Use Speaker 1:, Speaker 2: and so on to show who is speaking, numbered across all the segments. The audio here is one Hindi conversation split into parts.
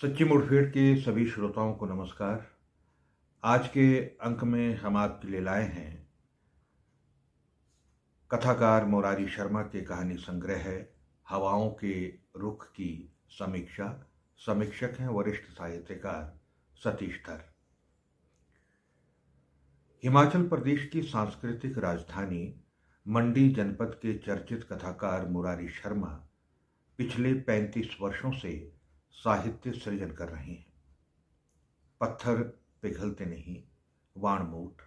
Speaker 1: सच्ची मुठभेड़ के सभी श्रोताओं को नमस्कार। आज के अंक में हम आपके लिए लाए हैं कथाकार मुरारी शर्मा के कहानी संग्रह है हवाओं के रुख की समीक्षा। समीक्षक हैं वरिष्ठ साहित्यकार सतीश धर। हिमाचल प्रदेश की सांस्कृतिक राजधानी मंडी जनपद के चर्चित कथाकार मुरारी शर्मा पिछले 35 वर्षों से साहित्य सृजन कर रहे हैं। पत्थर पिघलते नहीं, वाणमूठ,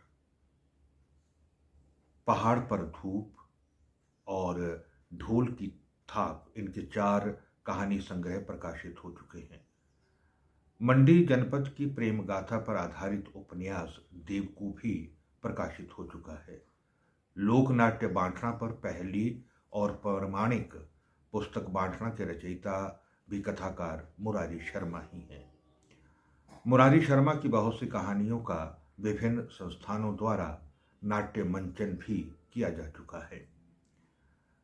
Speaker 1: पहाड़ पर धूप और ढोल की थाप, इनके 4 कहानी संग्रह प्रकाशित हो चुके हैं। मंडी जनपद की प्रेम गाथा पर आधारित उपन्यास देवकू भी प्रकाशित हो चुका है। लोकनाट्य बांटना पर पहली और प्रमाणिक पुस्तक बांटना के रचयिता भी कथाकार मुरारी शर्मा ही हैं। मुरारी शर्मा की बहुत सी कहानियों का विभिन्न संस्थानों द्वारा नाट्य मंचन भी किया जा चुका है।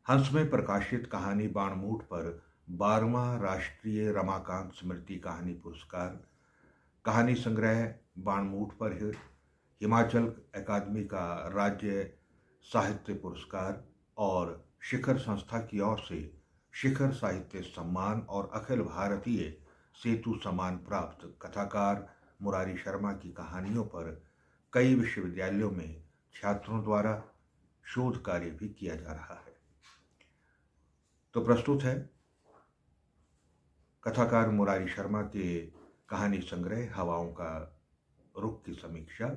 Speaker 1: हंस में प्रकाशित कहानी बाणमूठ पर 12वां राष्ट्रीय रमाकांत स्मृति कहानी पुरस्कार, कहानी संग्रह बाणमूठ पर हिमाचल अकादमी का राज्य साहित्य पुरस्कार और शिखर संस्था की ओर से शिखर साहित्य सम्मान और अखिल भारतीय सेतु सम्मान प्राप्त कथाकार मुरारी शर्मा की कहानियों पर कई विश्वविद्यालयों में छात्रों द्वारा शोध कार्य भी किया जा रहा है। तो प्रस्तुत है कथाकार मुरारी शर्मा के कहानी संग्रह हवाओं का रुख की समीक्षा।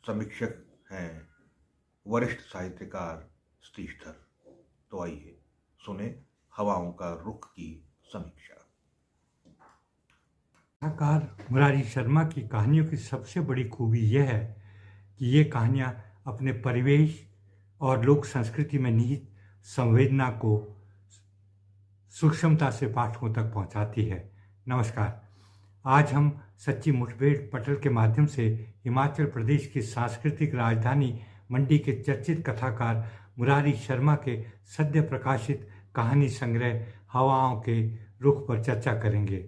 Speaker 1: समीक्षक हैं वरिष्ठ साहित्यकार सतीश धर। तो आइए सुने हवाओं का रुख की समीक्षा।
Speaker 2: कथाकार मुरारी शर्मा की कहानियों की सबसे बड़ी खूबी यह है कि ये कहानियाँ अपने परिवेश और लोक संस्कृति में निहित संवेदना को सूक्ष्मता से पाठकों तक पहुंचाती है। नमस्कार, आज हम सच्ची मुठभेड़ पटल के माध्यम से हिमाचल प्रदेश की सांस्कृतिक राजधानी मंडी के चर्चित कथाकार मुरारी शर्मा के सद्य प्रकाशित कहानी संग्रह हवाओं के रुख पर चर्चा करेंगे।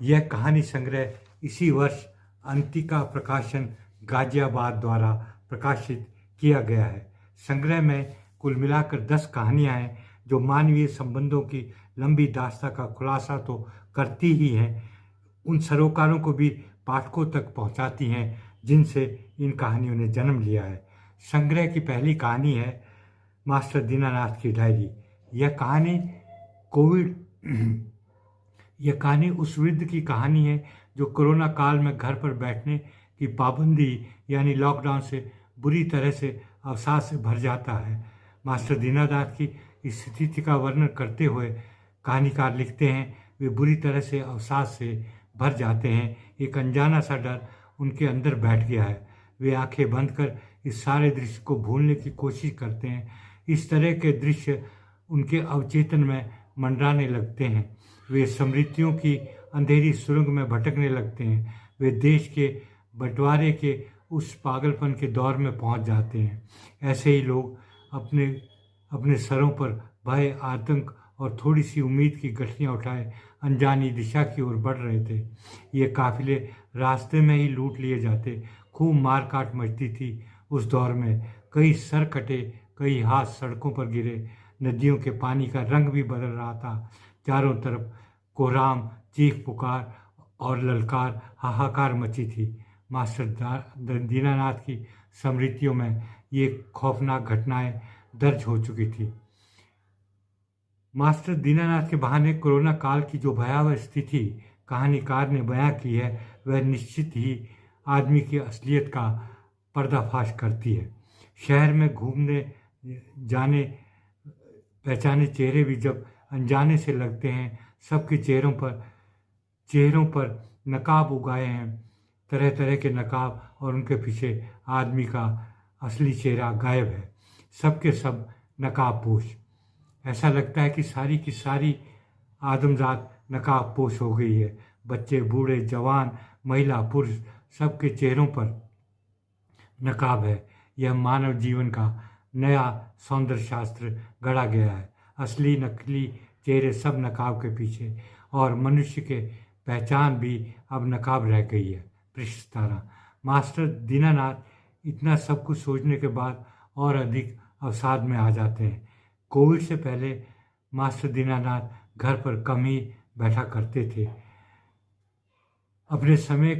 Speaker 2: यह कहानी संग्रह इसी वर्ष अंतिका प्रकाशन गाजियाबाद द्वारा प्रकाशित किया गया है। संग्रह में कुल मिलाकर 10 कहानियाँ हैं जो मानवीय संबंधों की लंबी दास्तां का खुलासा तो करती ही हैं, उन सरोकारों को भी पाठकों तक पहुंचाती हैं जिनसे इन कहानियों ने जन्म लिया है। संग्रह की पहली कहानी है मास्टर दीनानाथ की डायरी। यह कहानी उस वृद्ध की कहानी है जो कोरोना काल में घर पर बैठने की पाबंदी यानी लॉकडाउन से बुरी तरह से अवसाद से भर जाता है। मास्टर दीनानाथ की स्थिति का वर्णन करते हुए कहानीकार लिखते हैं, वे बुरी तरह से अवसाद से भर जाते हैं। एक अनजाना सा डर उनके अंदर बैठ गया है। वे आंखें बंद कर इस सारे दृश्य को भूलने की कोशिश करते हैं। इस तरह के दृश्य उनके अवचेतन में मंडराने लगते हैं। वे स्मृतियों की अंधेरी सुरंग में भटकने लगते हैं। वे देश के बंटवारे के उस पागलपन के दौर में पहुंच जाते हैं। ऐसे ही लोग अपने सरों पर भय, आतंक और थोड़ी सी उम्मीद की गठरियाँ उठाए अनजानी दिशा की ओर बढ़ रहे थे। ये काफिले रास्ते में ही लूट लिए जाते। खूब मारकाट मचती थी उस दौर में। कई सर कटे, कई हाथ सड़कों पर गिरे। नदियों के पानी का रंग भी बदल रहा था। चारों तरफ कोहराम, चीख पुकार और ललकार, हाहाकार मची थी। मास्टर दीनानाथ की स्मृतियों में ये खौफनाक घटनाएं दर्ज हो चुकी थी। मास्टर दीनानाथ के बहाने कोरोना काल की जो भयावह स्थिति कहानीकार ने बयां की है, वह निश्चित ही आदमी की असलियत का पर्दाफाश करती है। शहर में घूमने जाने पहचाने चेहरे भी जब अनजाने से लगते हैं, सबके चेहरों पर नकाब उगाए हैं, तरह तरह के नकाब, और उनके पीछे आदमी का असली चेहरा गायब है। सबके सब नकाबपोश। ऐसा लगता है कि सारी की सारी आदमजात नकाबपोश हो गई है। बच्चे, बूढ़े, जवान, महिला, पुरुष, सबके चेहरों पर नकाब है। यह मानव जीवन का नया सौंदर्य शास्त्र गढ़ा गया है। असली नकली चेहरे सब नकाब के पीछे, और मनुष्य के पहचान भी अब नकाब रह गई है। पृष्ठ 17। मास्टर दीनानाथ इतना सब कुछ सोचने के बाद और अधिक अवसाद में आ जाते हैं। कोविड से पहले मास्टर दीनानाथ घर पर कम ही बैठा करते थे। अपने समय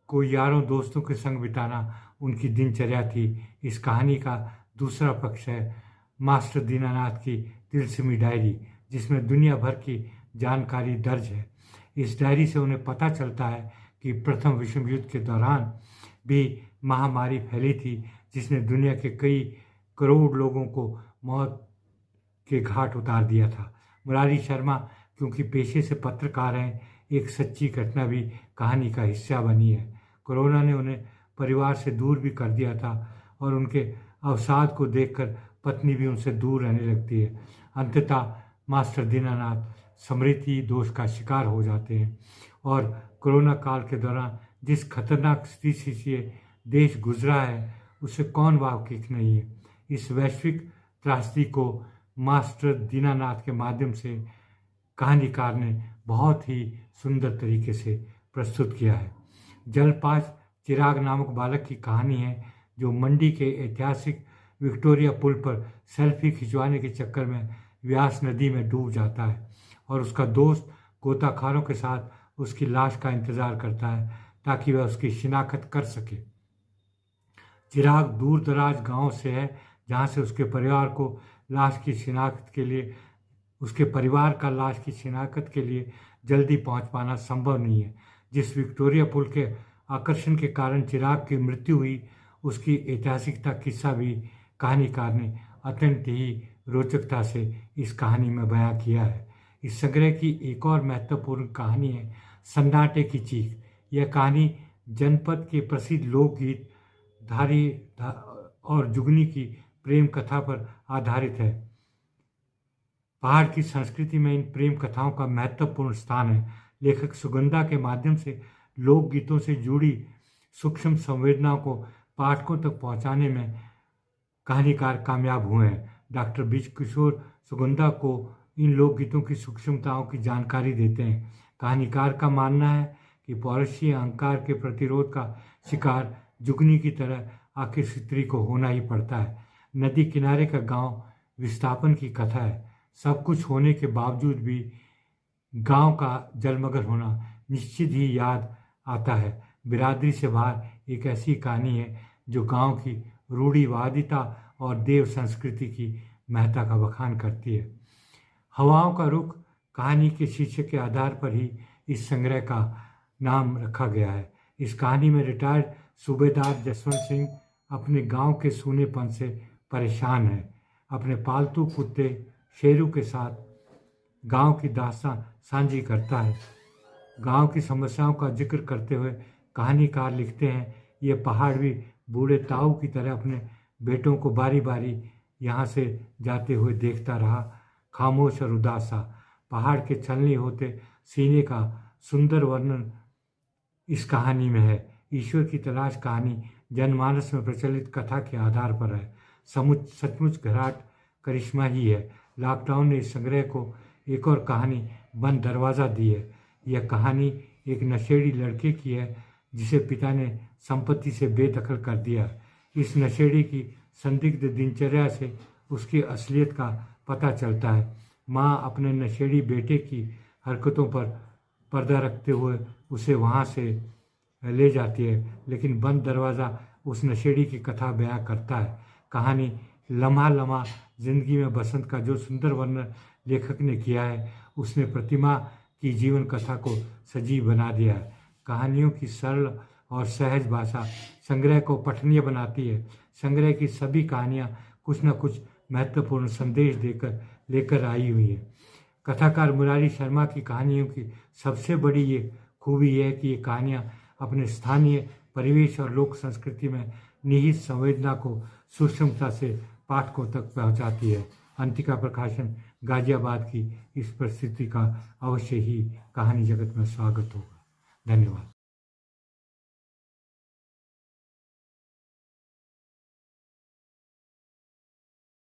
Speaker 2: को यारों दोस्तों के संग बिताना उनकी दिनचर्या थी। इस कहानी का दूसरा पक्ष है मास्टर दीनानाथ की तिलस्मी डायरी, जिसमें दुनिया भर की जानकारी दर्ज है। इस डायरी से उन्हें पता चलता है कि प्रथम विश्व युद्ध के दौरान भी महामारी फैली थी, जिसने दुनिया के कई करोड़ लोगों को मौत के घाट उतार दिया था। मुरारी शर्मा क्योंकि पेशे से पत्रकार हैं, एक सच्ची घटना भी कहानी का हिस्सा बनी है। कोरोना ने उन्हें परिवार से दूर भी कर दिया था और उनके अवसाद को देखकर पत्नी भी उनसे दूर रहने लगती है। अंततः मास्टर दीनानाथ स्मृति दोष का शिकार हो जाते हैं और कोरोना काल के दौरान जिस खतरनाक स्थिति से देश गुजरा है उससे कौन वाकिफ नहीं है। इस वैश्विक त्रासदी को मास्टर दीनानाथ के माध्यम से कहानीकार ने बहुत ही सुंदर तरीके से प्रस्तुत किया है। जलपाज चिराग नामक बालक की कहानी है जो मंडी के ऐतिहासिक विक्टोरिया पुल पर सेल्फी खिंचवाने के चक्कर में व्यास नदी में डूब जाता है और उसका दोस्त गोताखारों के साथ उसकी लाश का इंतजार करता है ताकि वह उसकी शिनाख्त कर सके। चिराग दूर दराज गांव से है जहां से उसके परिवार को लाश की शिनाख्त के लिए जल्दी पहुंच पाना संभव नहीं है। जिस विक्टोरिया पुल के आकर्षण के कारण चिराग की मृत्यु हुई उसकी ऐतिहासिकता किस्सा भी कहानीकार ने अत्यंत ही रोचकता से इस कहानी में बयां किया है। इस संग्रह की एक और महत्वपूर्ण कहानी है सन्नाटे की चीख। यह कहानी जनपद के प्रसिद्ध लोकगीत धारी और जुगनी की प्रेम कथा पर आधारित है। पहाड़ की संस्कृति में इन प्रेम कथाओं का महत्वपूर्ण स्थान है। लेखक सुगंधा के माध्यम से लोकगीतों से जुड़ी सूक्ष्म संवेदनाओं को पाठकों तक पहुंचाने में कहानीकार कामयाब हुए हैं। डॉक्टर बीज किशोर सुगंधा को इन लोकगीतों की सूक्ष्मताओं की जानकारी देते हैं। कहानीकार का मानना है कि पौरुषीय अहंकार के प्रतिरोध का शिकार जुगनी की तरह आखिर स्त्री को होना ही पड़ता है। नदी किनारे का गांव विस्थापन की कथा है। सब कुछ होने के बावजूद भी गांव का जलमग्न होना निश्चित ही याद आता है। बिरादरी से बाहर एक ऐसी कहानी है जो गांव की रूढ़िवादिता और देव संस्कृति की महत्ता का बखान करती है। हवाओं का रुख कहानी के शीर्षक के आधार पर ही इस संग्रह का नाम रखा गया है। इस कहानी में रिटायर्ड सूबेदार जसवंत सिंह अपने गांव के सूनेपन से परेशान है। अपने पालतू कुत्ते शेरू के साथ गांव की दास्तां साझी करता है। गांव की समस्याओं का जिक्र करते हुए कहानीकार लिखते हैं, ये पहाड़ भी बूढ़े ताऊ की तरह अपने बेटों को बारी बारी यहाँ से जाते हुए देखता रहा, खामोश और उदास सा। पहाड़ के छलनी होते सीने का सुंदर वर्णन इस कहानी में है। ईश्वर की तलाश कहानी जनमानस में प्रचलित कथा के आधार पर है। सचमुच घराट करिश्मा ही है। लॉकडाउन ने इस संग्रह को एक और कहानी बंद दरवाज़ा दी है। यह कहानी एक नशेड़ी लड़के की है जिसे पिता ने संपत्ति से बेदखल कर दिया। इस नशेड़ी की संदिग्ध दिनचर्या से उसकी असलियत का पता चलता है। माँ अपने नशेड़ी बेटे की हरकतों पर पर्दा रखते हुए उसे वहाँ से ले जाती है, लेकिन बंद दरवाज़ा उस नशेड़ी की कथा बयां करता है। कहानी लम्हा लम्हा जिंदगी में बसंत का जो सुंदर वर्णन लेखक ने किया है उसने प्रतिमा की जीवन कथा को सजीव बना दिया है। कहानियों की सरल और सहज भाषा संग्रह को पठनीय बनाती है। संग्रह की सभी कहानियाँ कुछ न कुछ महत्वपूर्ण संदेश लेकर आई हुई है। कथाकार मुरारी शर्मा की कहानियों की सबसे बड़ी ये खूबी है कि ये कहानियाँ अपने स्थानीय परिवेश और लोक संस्कृति में निहित संवेदना को सूक्ष्मता से पाठकों तक पहुँचाती है। अंतिका प्रकाशन गाजियाबाद की इस प्रस्तुति का अवश्य ही कहानी जगत में स्वागत होगा। धन्यवाद।